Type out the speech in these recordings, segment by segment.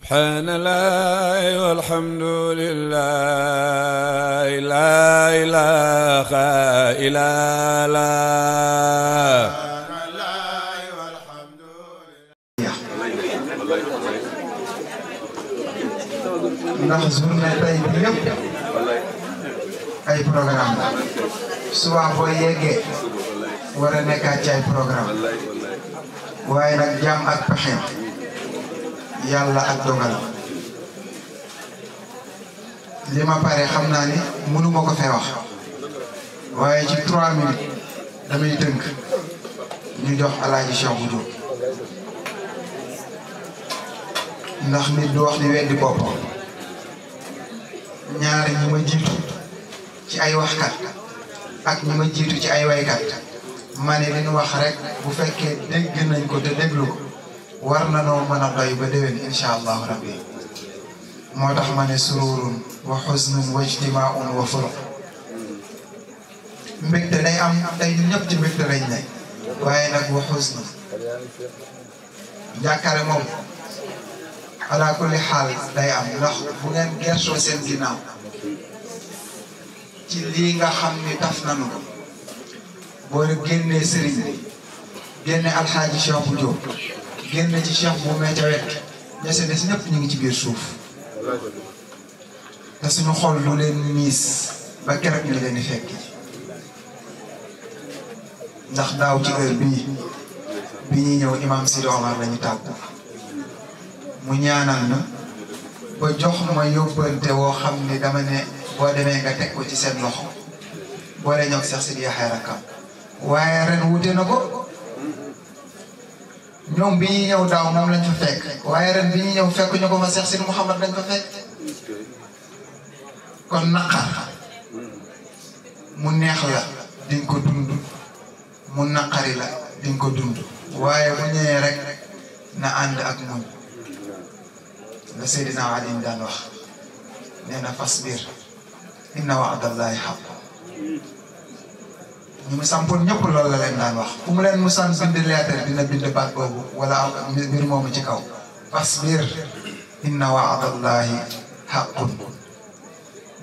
subhanallah walhamdulillah la ilaha illallah ndax journée tey bi yëpp ay programme la suba boo yeggee war a nekkaat ci ay programme waaye nag jàmm ak pexeem yàlla ak dogal li ma pare xam naa ni mënuma ko fee wax waaye ci 3 minutes damay tënk ñu jox Alaaji Cheikh bu Diop ndax nit du wax di weddi boppam ñaari ñi ma jiitu ci ay waxkat ak ñi ma jiitu ci ay waykat ma ne li ñu wax rek bu fekkee dégg nañ ko te déglu ko war na noo mën a doy ba déwén incha allahu rabbi moo tax ma ne sururun wa xuznun wa ijtimaun wa furuq mbégte day am tey ñun ñëpp ci mbégte lañ ne waaye nag wa xuznun jàkkare moom ala kulli xaal day am ndax bu ngeen gertoo seen ginnaaw ci lii nga xam ni taf nanu ko boo génnee sëriñ bi génne alxaaji Cheikh bu Diop génne ci Cheikh bu meeca wet ñese des ñëpp ñu ngi ci biir suuf te suñu xol lu leen miis ba keroog ñu leen di fekk ndax daaw ci heure bii bi ñuy ñëw imam Sidi Omar lañu tàgg mu ñaanal na ba jox ma yóbbante woo xam ni dama ne boo demee nga teg ko ci seen loxo boole ñoog Cheikh Sidi Yaxya rakkam waaye ren wute na ko ñoom bi ñuy ñëw daaw moom lañ fa fekk waaye ren bi ñuy ñëw fekk ñu ko fa Cheikh Sidi Mouhamad lañ fa fekk kon naqar mu neex la diñ ko dund mu naqari la diñ ko dund waaye bu ñëwee rek na ànd ak muñ la Seydina Ali daan wax nee na fasbir inna wa'dallahi haqq ñu mu sampoon ñëpp loolu la leen daan wax fu mu leen musaan bind lettre dina bind baat boobu wala mbir moomu ci kaw fasbir inna wa'dallahi haqqun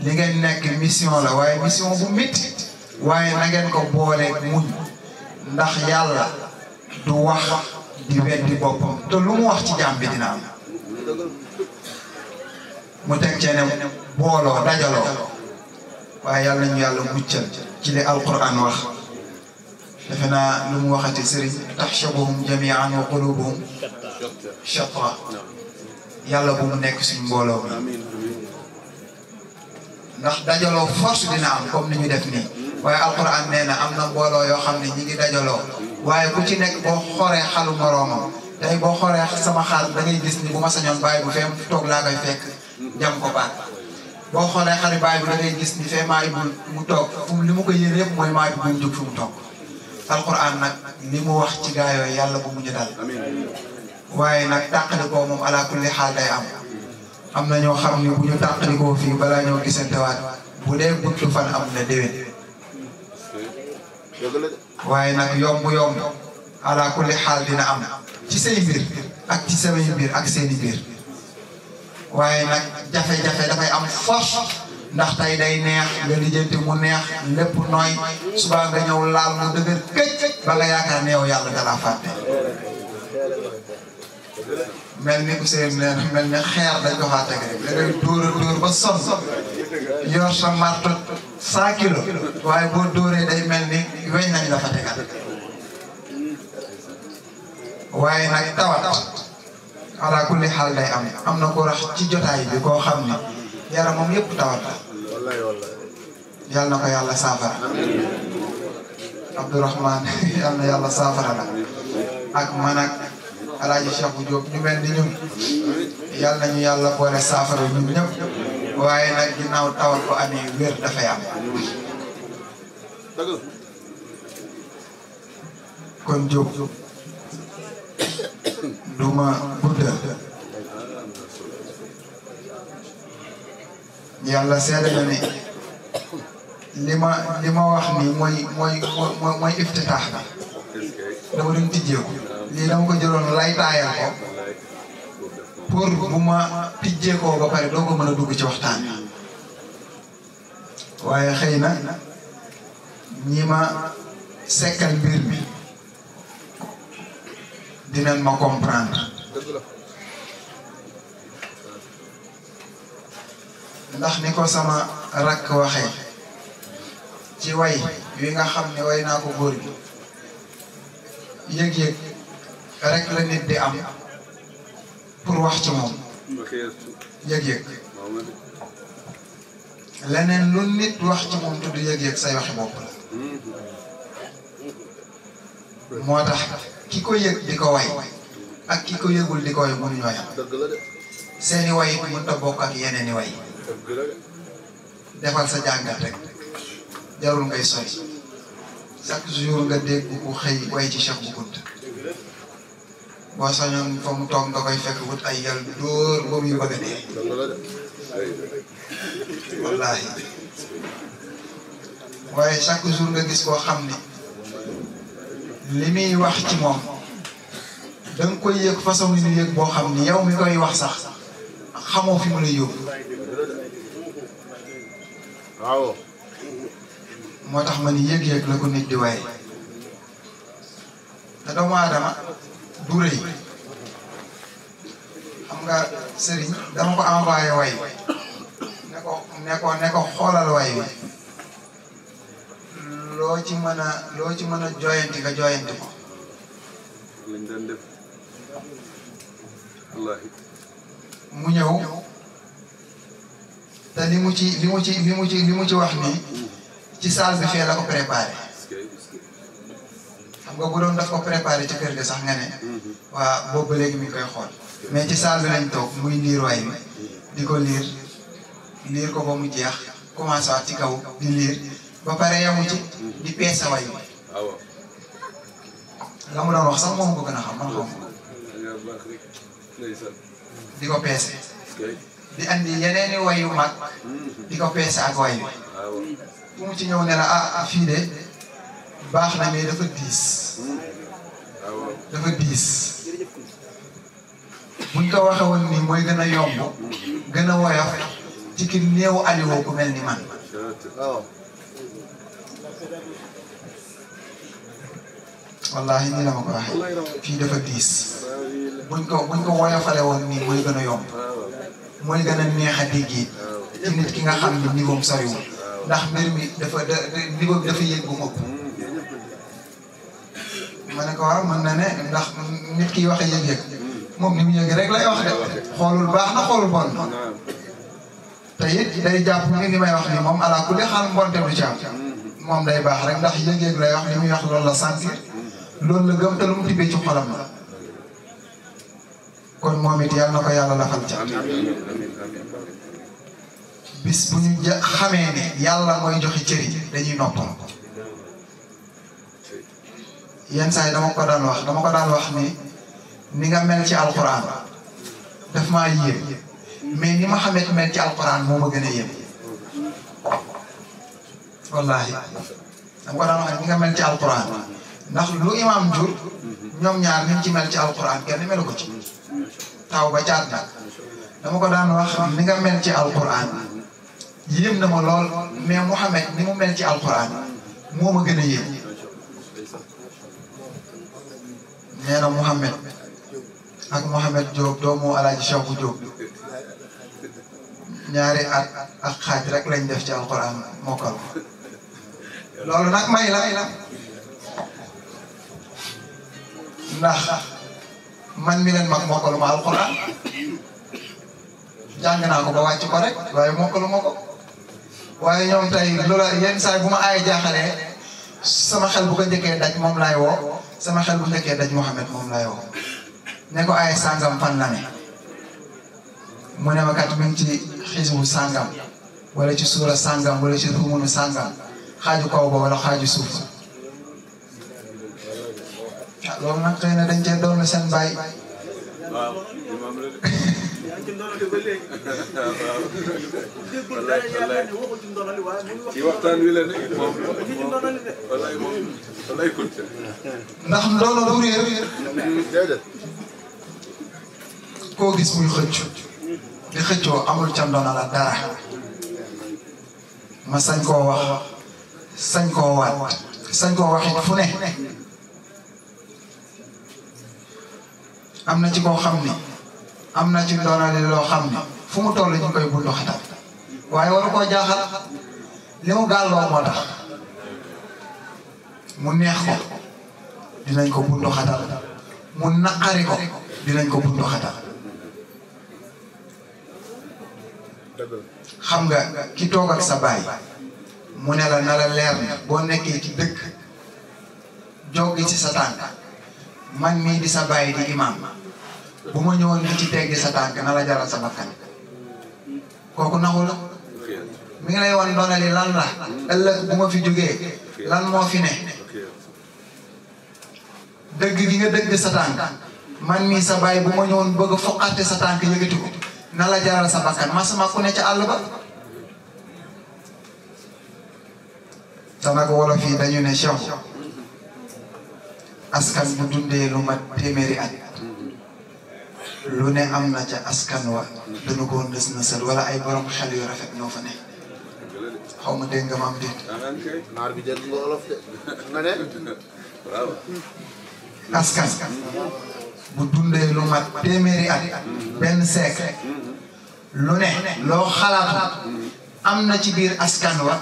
li ngeen nekk mission la waaye mission bu métti waaye na ngeen ko boole muñ ndax yàlla du wax di weddi boppam te lu mu wax ci jaam bi dina am mu teg cee ne booloo dajaloo waaye yàlla nañu yàlla muccal ci li alquran wax defe naa lu mu waxati sëriñ taxshabuhum jamian wa qulubuhum shatta yàlla bu mu nekk suñ mbooloo bi ndax dajaloo force dina am comme ni ñu def nii waaye alquran nee na am na mbooloo yoo xam ne ñi ngi dajaloo waaye ku ci nekk boo xoree xalu moroomam tey boo xoree sama xaal da ngay gis ni bu ma sañoon bàyyi bu fee toog laa koy fekk jam ko baat boo xoolee xari baay bi da ngay gis ni fee maay bu mu toog fu li mu ko yéene yëpp mooy maay bu mu jóg fu mu toog alquran nag li mu wax ci gaa yooyu yàlla bu mujj dal waaye nag tàqalikoo moom ala kulli xaal day am na ñoo xam ni bu ñu tàqalikoo fii balaa ñoo gisante waat bu dee gudd fan am na déwén waaye nag yomb ala kulli xaal dina am ci say mbir ak ci samay mbir ak seeni mbir waaye nag jafe-jafe dafay am force ndax tey day neex nga lijjanti mu neex lépp nooy suba nga ñëw laal mu dëgër këj ba nga yaakaar ne yow yàlla dalaa fàtte mel ni Ousseynou nee na mel ni xeer dañ ko faa teg rek da ngay dóor ba sonn yor sa marto 100 kilos waaye boo dóoree day mel ni weñ nañ la fa tegal waaye nag tawat ala kulli xaal day am na ko rax ci jotaay bi koo xam ni yaramam yëpp tawat la yal na ko yàlla saafara Abdourahman yal na yàlla saafara la ak man ak Alaaji Cheikh bu Diop ñu mel ni ñun yal nañu yàlla boole saafara ñun ñëpp waaye nag ginnaaw tawat ko amee wér dafay am kon Diop duma guddal yàlla seede na ni li ma wax ni mooy iftitaax bi dama doon tijjeeku lii dama ko jëloon lay taayal ko pour bu ma tijjeekoo ba pare doo ko mën a dugg ci waxtaan waaye xëy na ñi ma sekkal mbir mi dinañ ma comprendre ndax ni ko sama rakk waxee ci way wi nga xam ne way naa ko góor gi yëg-yëg rek la nit di am pour wax ci moom yëg-yëg leneen lu nit wax ci moom tudd yëg-yëg say waxi bopp la moo tax ki ko yëg di ko way ak ki ko yëgul di ko way mënuñoo yam seeni way it mënut a bokk ak yeneen i way defal sa jàngat rek jarul ngay sori chaque jour nga dégg ku xëy way ci Cheikh Bou Kounta boo sañoon fa mu toog nga koy fekk wut ay yàlla dóor ba muy bëgg a dee wallaahi waaye chaque jour nga gis koo xam ni li muy wax ci moom da nga koy yëg façon ni yëg boo xam ni yow mi koy wax sax xamoo fi mu lay yóbbu waaw moo tax ma ni yëg-yëg la ko nit di waaye te doomu aadama du rëy xam nga sëriñ dama ko envoyé way ne ko xoolal way wi loo ci mën a jooyanti nga jooyanti ko lañ daan def wallaahi mu ñëw te li mu ci wax nii ci salle bi fee la ko préparé xam nga bu doon daf ko préparé ci kër ga sax nga ne waa boobu ba léegi mi ngi koy xool mais ci salle bi lañ toog muy liir way bi di ko liir ko ba mu jeex commencé waat ci kaw di liir ba pare yamu ci di peese way bi la mu doon wax sax moom ko gën a xam man xam di ko peese di andi yeneeni wayu mag di ko peese ak way bi bu mu ci ñëw ne la fii de baax na mais dafa diis buñ ko waxe woon nii mooy gën a yomb gën a woyof ci ki néew aliwoo ku mel ni man wallahi nii la ma ko waxee fii dafa diis buñ ko woyofale woon nii mooy gën a yomb mooy gën a neex a dégg ci nit ki nga xam ni niveau soriwul ndax mbir mi niveau bi dafa yëg bu ëpp ma ne ko waaw mën na ne ndax nit ki waxe yëg-yëg moom ni mu yëg rek lay wax de xoolul baax na xoolul bon na te it day jàpp ni li may wax ni moom ala kulli xaal mbonte du ci am moom day baax rek ndax yëg-yëg lay wax li muy wax loolu la sentir loolu la gëm te lu mu tibbee ci xolam la kon moom it yàlla na ko yàlla lafal ca bis bu ñu xamee ne yàlla mooy joxe cëri dañuy noppal yenn saa yi dama ko daan wax ni nga mel ci alquran daf maa yéem mais ni ma xamee mel ci alquran moo ma gën a yéem wallahi dama ko daan wax ni nga mel ci alquran ndax lu imam jur ñoom ñaar niñ ci mel ci alquran kenn melu ko ci taw ba caat nag dama ko daan wax ni nga mel ci alquran yéem na ma lool mais Mouhamed ni mu mel ci alquran moo ma gën a yéem nee na Mouhamed ak Mouhamed Diop doomu Alaaji Cheikh bu Diop ñaari at ak xaaj rek lañ def ci alquran mokkal loolu nag may la ndax man mi leen mag mokkaluma alquran jàng naa ko ba wàcc ko rek waaye mokkaluma ko waaye ñoom tey loola yenn saa bu ma aay jaaxalee sama xel bu ko njëkkee daj moom laay woo sama xel bu njëkkee daj Mouhamed moom laay woo ne ko aay sàngam fan la ne mu ne ma kat mi ngi ci xisbu sàngam wala ci suura sàngam wala ci rumunu sàngam xaaju kaw ba wala xaaju suuf loolu nag xëy na dañ cee doon seen bàyyi waaw imam la ci waxtaan wi la ne moom walay ko ndax ndono du réer koo gis muy xëccu di xëccoo amul ca ndono la dara ma sañ koo wax sañ koo waat sañ koo wax it fu ne am na ci koo xam ni am na ci ndonali loo xam ni fu mu toll ñu koy bundu xatal waaye waru koo jaaxal li mu gàlloo moo tax mu neex ko dinañ ko bundu xatal mu naqari ko dinañ ko bundu xatal xam nga ki toog ak sa baay mu ne la na la leer ne boo nekkee ci dëkk joggi ci sa tànk man mii di sa baay di imam bu ma ñëwoon di ci teggi sa tànk na la jaral sa bakkan kooku naxu la mi ngi lay wan ndonali lan la ëllëg bu ma fi jógee lan moo fi ne dëgg gi nga dëgg sa tànk man mii sa baay bu ma ñëwoon bëgg a foqate sa tànk yëgati ko na la jaral sa bakkan masama ku ne ca àll ba te nag wolof yi dañu ne Cheikh askan bu dundee lu mat téeméeri at lu ne am na ca askan wa dañu ko ndës nësal wala ay borom xel yu rafet ñoo fa ne xaw ma dégg nga ma am déet naar bi dégg nga olof de nga ne askan bu dundee lu mat téeméeri at benn siècle lu ne loo xalaat am na ci biir askan wa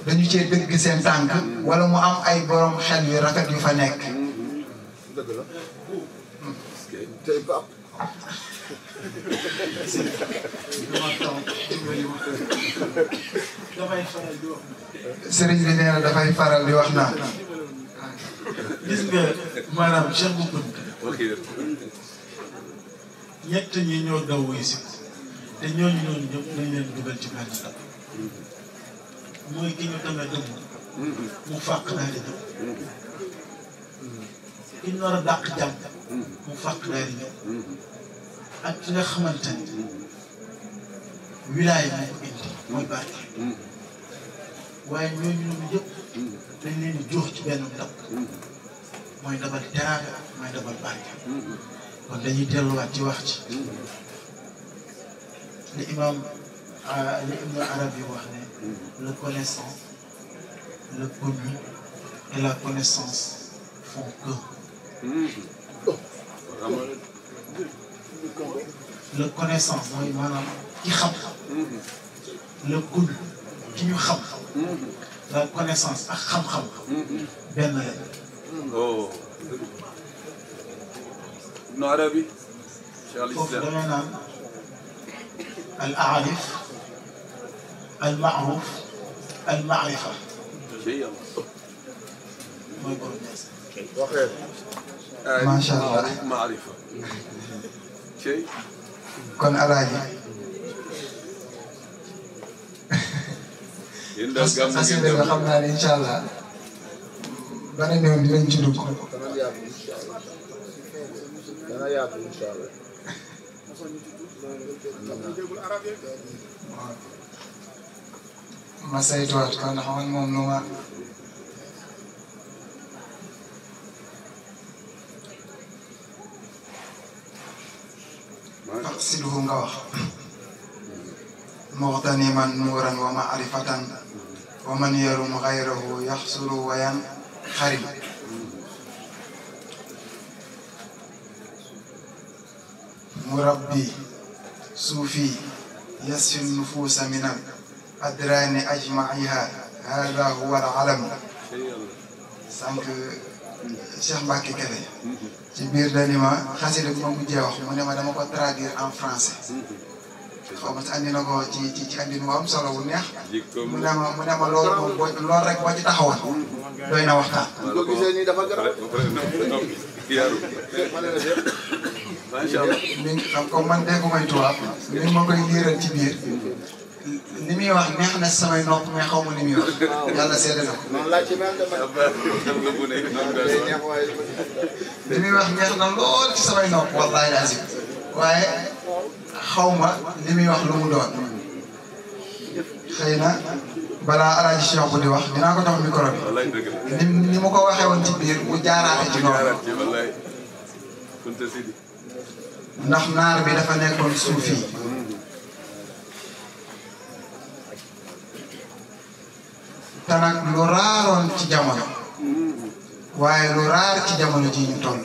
dañu cee dëgg seen tànk wala mu am ay borom xel yu rafet yu fa nekk dëgg la tey Pape sëriñ bi nee na dafay faral di wax naan gis nga maanaam Cheikh bu Kounta ñett ñi ñoo daw wuy si te ñooñu ñooñu ñëpp nañ leen dugal ci benn ndab mooy ki ñu tamee dëmm mu fàq daal di ñëw ki ñu war a dàq jàmm mu fàq daal di ñëw ak ki nga xamante ni wilaay moo ko indi mooy barke waaye ñooñu ñooñu yëpp dañ leen di jox ci benn ndab mooy dabal teraanga mooy dabal barke kon dañuy delluwaat ci wax ci li imam li Ibn Arabi wax ne le connaissant le connu et la connaissance font que le connaissant mooy maanaam ki xam le connu ki ñu xam la connaissance ak xam-xam benn la oh Ibn Arabi foofu damay naan al aarif al maaruf al maarifa mooy borom ñaas waxee macha allah maarifa kon alaaji xasida nga xam naa ne incha allah beneen yoon dinañ ci dugg dana yaatu incha allah ma saytuwaat ko ndax man moom lu ma taqsiduhu nga wax muxtaniman nuuran wa maarifatan wa man yarum xayrahu yaxsulu wa yan xarim murabbi suufi yasfi nufuusa min al adraani ajmaiha hada huwa al alam sànq Cheikh Mbacke Kébé ci biir dani ma xasida bi ma mujjee wax mu ne ma dama ko traduire en français xaw ma si andi na ko ci andi nu am solo bu neex mu ne ma loolu moom loolu rek boo ci taxawoon doy na waxtaan. ko gisee nii dafa garab macha allah mi xam ko man déggu may tubaab mi ngi ma koy liiral ci biir li muy wax neex na samay nopp mais xaw ma li muy wax yàlla seede na ko. noonu laa ci mel de man li muy wax neex na lool ci samay nopp wallahi lazim waaye xaw ma li muy wax lu mu doon xëy na balaa alaaji Cheikh bu di wax dinaa ko jox micro bi ni mu ko waxee woon ci biir mu jaaraate ci noonu. ndax naar bi dafa nekkoon suufi te nag lu raaroon ci jamono waaye lu raar ci jamono ji ñu toll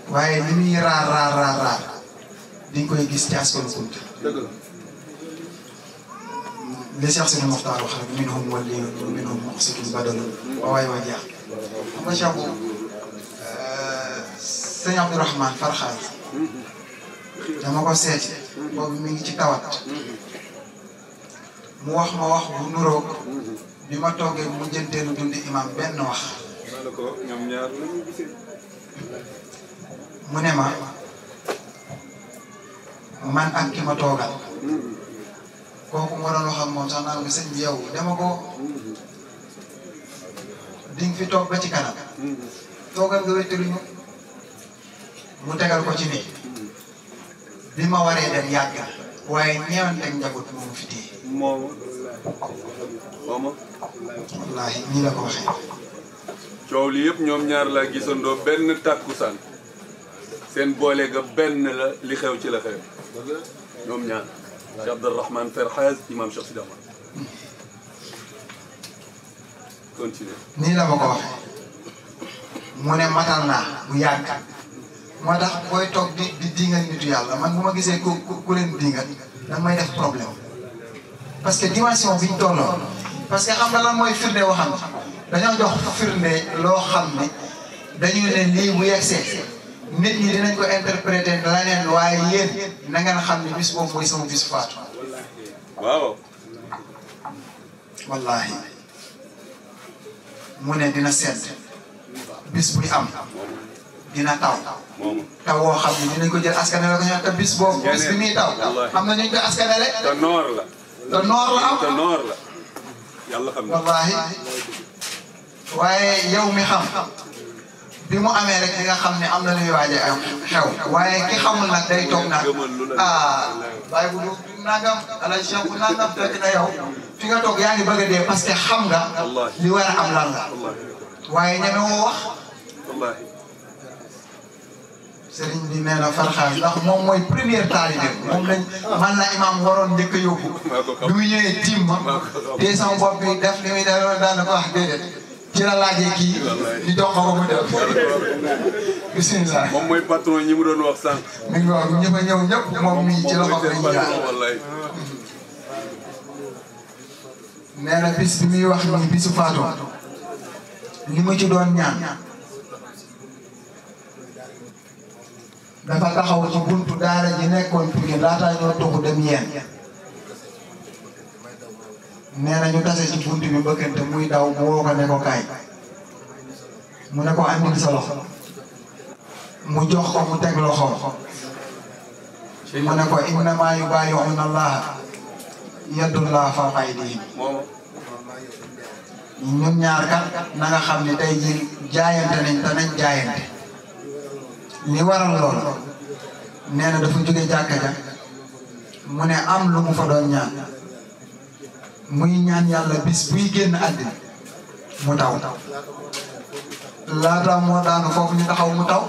waaye li muy raar diñ koy gis ci askanu Kunta li Cheikh Sidi Mokhtar wax rek minhum waliyun wa minhum muqsitun badalun waaye waa jeex xam nga Cheikh sëñ Abdourahmane Farxaay dama ko seeti boobu mi ngi ci tawat mu wax ma wax bu nuroog bi ma toogee mu jënteelu dundi imam benn wax mu ne ma man ak ki ma toogal kooku moo doon wax ak moom sax naan ko sëñ bi yow dama ko di nga fi toog ba ci kanam toogal nga wéttalu ñu mu tegal ko ci nii bi ma waree dem yàgg waaye ñeewanteeg njaboot moomu fi téye wallaahi ñii la ko waxee coow li yëpp ñoom ñaar laa gisandoo benn tàkkusaan seen boole ga benn la li xew ci la xew ñoom ñaar Cheikh Abdourahmane Farxaas imam Cheikh Sidi Ahmad continue nii la ma ko waxee mu ne matal naa bu yàgg moo tax booy toog di dingal nitu yàlla man bu ma gisee ku leen dingal da may def problème parce que dimension biñ tolloo parce que xam nga lan mooy firnde waxam dañoo jox firnde loo xam ne dañu ne lii bu yegsee nit ñi dinañ ko interpréter leneen waaye yéen na ngeen xam ne bis boobu mooy sama bis faatu waaw wallahi mu ne dina sedd bis buy am dina taw taw woo xam ne dinañ ko jël askanale ko ñoom te bis boobu bis bi muy taw am na ñu ko askanale te noor la am te noor la yàlla xam na wallahi waaye yow mi xam bi mu amee rek di nga xam ne am na luy waaje am xew waaye ki xamul nag day toog nag bàyyi bu du nangam ala cheikh bu nangam fekk na yow fi nga toog yaa ngi bëgg a dee parce que xam nga li war a am lan la waaye ñeme woo wax sëriñ bi nee na Farxaas ndax moom mooy première taalibe moom lañ man la imam waroon njëkk a yóbbu bi mu ñëwee tiim ma te sama bopp bi def li muy def daan na ko wax déedéet ci la laajee kii ñu jox ko mu def bisimilah moom mooy patron ñi mu doon wax sànq mi ngi wax ñëpp a ñëw ñëpp moom mii ci la bopp lañ jaar nee na bis bi muy wax nii bisu faatu li mu ci doon ñaan dafa taxaw ci buntu daara ji nekkoon Pikine laataa ñoo tuxu dem yeen nee na ñu tase ci buntu bi bëggante muy daw mu woo ko ne ko kaay mu ne ko andil sa loxo mu jox ko mu teg loxoom mu ne ko innamaa yubaayi'uuna Allaaha yadullaahi fawqa aydihim ñun ñaar kat na nga xam ne tey jii jaayante nañ te nañ jaayante li waral lool nee na dafa jóge jàkka ja mu ne am lu mu fa doon ñaan muy ñaan yàlla bis buy génn àddina mu taw laata moo daanu foofu ñu taxaw mu taw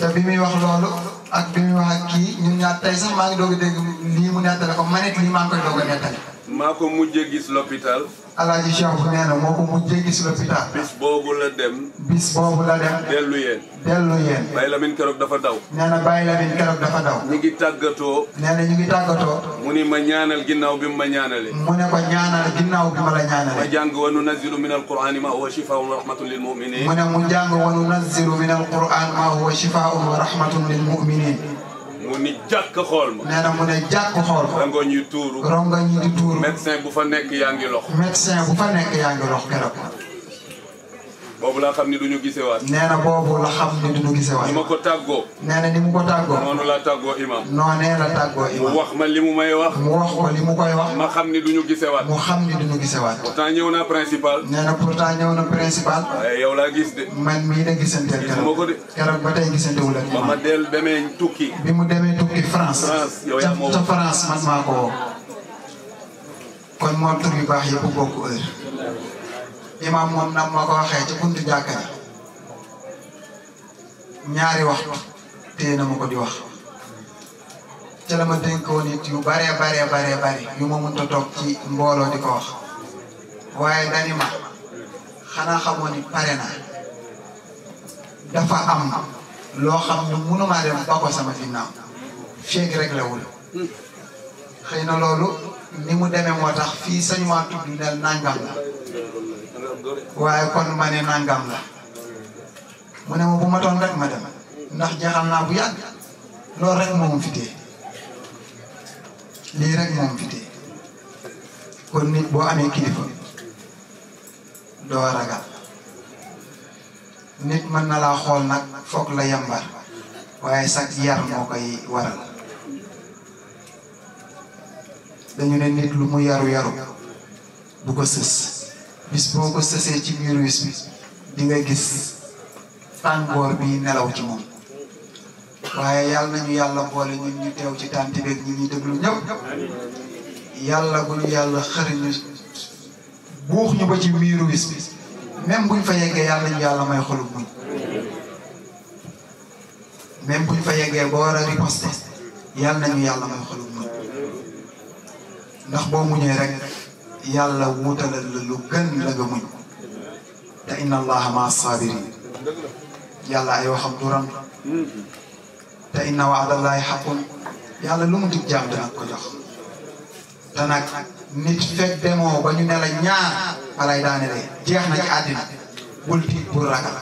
te bi muy wax loolu ak bi muy wax ak kii ñun ñaar tey sax maa ngi doog a dégg lii mu nettale ko ma ne lii maa ngi koy doog a nettale maa ko mujjee gis l'hôpital Alaaji Cheikh bu nee na moo ko mujjee gis l'hôpital bis boobu la dem dellu yéen Baye Lamine keroog dafa daw nee na Baye Lamine keroog dafa daw ñu ngi tàggatoo nee na ñu ngi tàggatoo mu ni ma ñaanal ginnaaw bi mu ma ñaanale mu ne ko ñaanal ginnaaw bi ma la ñaanale ma jàng wa nunazzilu min alqur'ani ma huwa shifaa'un wa rahmatun lil mu'minin mu ne mu jàng wa nunazzilu min alqur'ani ma huwa shifaa'un wa rahmatun lil mu'minin mu ni jàkk xool ma nee na mu ne jàkk xool ko rangoñ yu tuuru rongoñ yi di tuuru médecin bu fa nekk yaa ngi lox médecin bu fa nekk yaa ngi lox keroog boobu laa xam ni duñu gisewaat nee na boobu la xam ni duñu gisewaat ni ma ko tàggoo nee na ni mu ko tàggoo noonu laa tàggoo imam noonee la tàggoo imam mu wax ma li mu may wax mu wax ko li mu koy wax ma xam ni duñu gisewaat mu xam ni duñu gisewaat pourtant ñëw naa principal nee na pourtant ñëw na principal waaye yow laa gis de man mii da gisanteel gisuma ko de keroog ba tey gisantewul ak ba ma del demee tukki bi mu demee tukki France yow yaa ma ca France man maa ko woo kon moom tur yu baax yëpp bokk heure imam moom nag moo ko waxee ci buntu jàkka ji ñaari waxtu téye na ma ko di wax ca la ma dénkoon it yu bare yu ma mënta toog ci mbooloo di ko wax waaye dani ma xanaa xamoo ni pare na dafa am loo xam ne mënumaa dem ba ko sama ginnaaw feeg rek la wul xëy na loolu ni mu demee moo tax fii sañu maa tudd ne nangam la waaye kon ma ne nangam la mu ne ma bu ma toon rek ma dem ndax jeexal naa bu yàgg loolu rek moom fi tee lii rek moom fi tee kon nit boo amee kilifa doo ragal nit mën na laa xool nag foog la yambar waaye sax yar moo koy waral dañu ne nit lu mu yaru bu ko sës bis boo ko sësee ci biir wis bi di nga gis tàngoor bi nelaw ci moom waaye yàlla nañu yàlla boole ñun ñu teew ci tànti beeg ñi ñuy déglu ñëpp yàlla bu ñu yàlla xëriñu buux ñu ba ci miiru wis bi même buñ fa yeggee yàlla nañu yàlla may xolub muñ même buñ fa yeggee ba war a riposte yàlla nañu yàlla may xolub muñ ndax boo muñee rek yàlla wuutalal la lu gën la nga muñ te inna allaha ma sabirin yàlla ay waxam du ram te inna wa'dallahi haqqun yàlla lu mu dig jaam dina ko jox te nag nit fekk demoo ba ñu ne la ñaar balay daane de jeex na ci àddina bul tiit bul ragal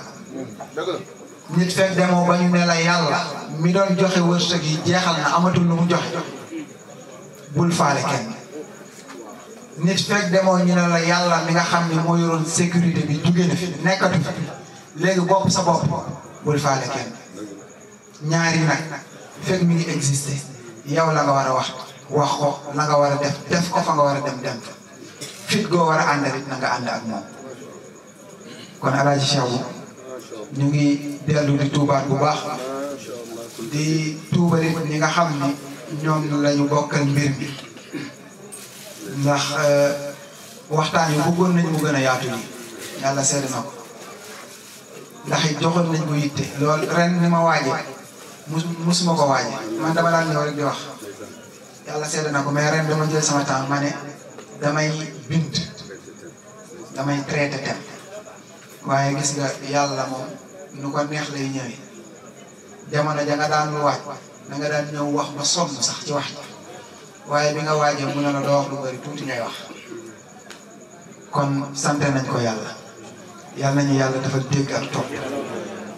nit fekk demoo ba ñu ne la yàlla mi doon joxe wërsëg yi jeexal na amatul lu mu joxe bul faale kenn nit fekk demoo ñu ne la yàlla mi nga xam ne moo yoroon sécurité bi jugee na fi nekkatu fi léegi bopp sa bopp bul faale kenn ñaari nag fekk mi ngi existé yow la nga war a wax ko la nga war a def ko fa nga war a dem fit goo war a àndalit na nga ànd ak moom kon Alaaji Cheikh ñu ngi dellu di tuubaat bu baax di tuubalit ñi nga xam ni ñoom lañu bokkal mbir mi ndax waxtaan yi bëggoon nañ mu gën a yaatu nii yàlla seede na ko ndax it joxoon nañ ko yitte loolu ren ni ma waaje musuma ko waaje man dama daan ñëw rek di wax yàlla seede na ko mais ren dama jël sama temps ma ne damay bind damay traité thème waaye gis nga yàlla moom nu ko neex lay ñëwee jamono ja nga daan lu waaj da nga daan ñëw wax ba sonn sax ci wax ji waaye bi nga waajee mu ne la doo wax lu bari tuuti ngay wax kon sante nañ ko yàlla nañu yàlla dafa dégg ak topp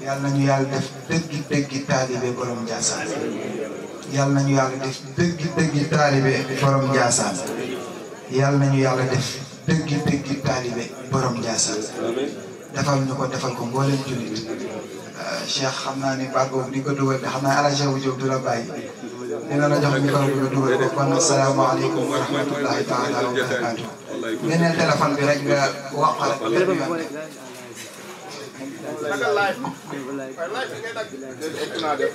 yàlla nañu yàlla def dëggi taalibe borom Njaasaan yàlla nañu yàlla def dëggi taalibe borom Njaasaan yàlla nañu yàlla def dëggi taalibe borom Njaasaan defal ñu ko defal ko mboolem jullit Cheikh xam naa ni baat boobu di ko dugal xam naa Alaaji Cheikh bu Jóob du la bàyyi dina la jox micro bi nga dugal ko kon asalaamaaleykum wa rahmatullahi taala wa barakaatu beneen téléphone bi rek nga waqal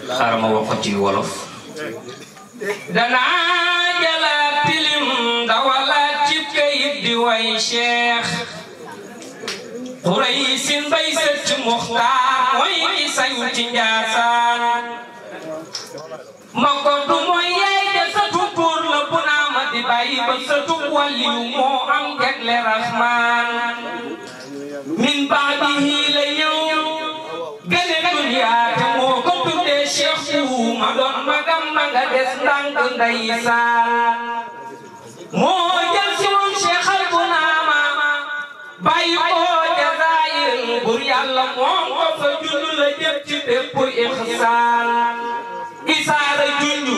xaaral ma wax ko ci wolof danaa jëlaat tilim dawalaat ci kayit di way Cheikh xuray sin bay sëcc Muxtaar mooy ki sañ ci Njaasaan ma ko du mooy yaay de sa tutur la bu naa ma di bàyyi ba sa tub waliyu moo am jagle Rahmaan min baadihi la ñëw gane duniyaa te moo ko tuddee Cheikh bu ma doon magam ma nga des ndànk ndeysaan moo jël si woon Cheikh al bu naa ma bàyyi ko jazaayir bur yàlla moom ko fa jundu la jëm ci bépp ixsaan isaara jundu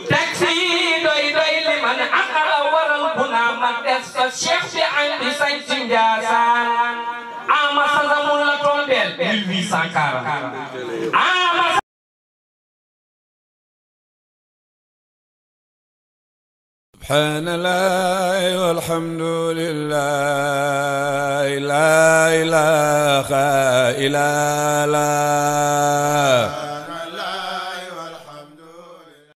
teg fii doy li man akala waral bu naa ma des fa Cheikh bi andi sañ ci Njaasaan ama sasamul la tombeel 1840 ama subhanallah walhamdulillah la ilaha illallah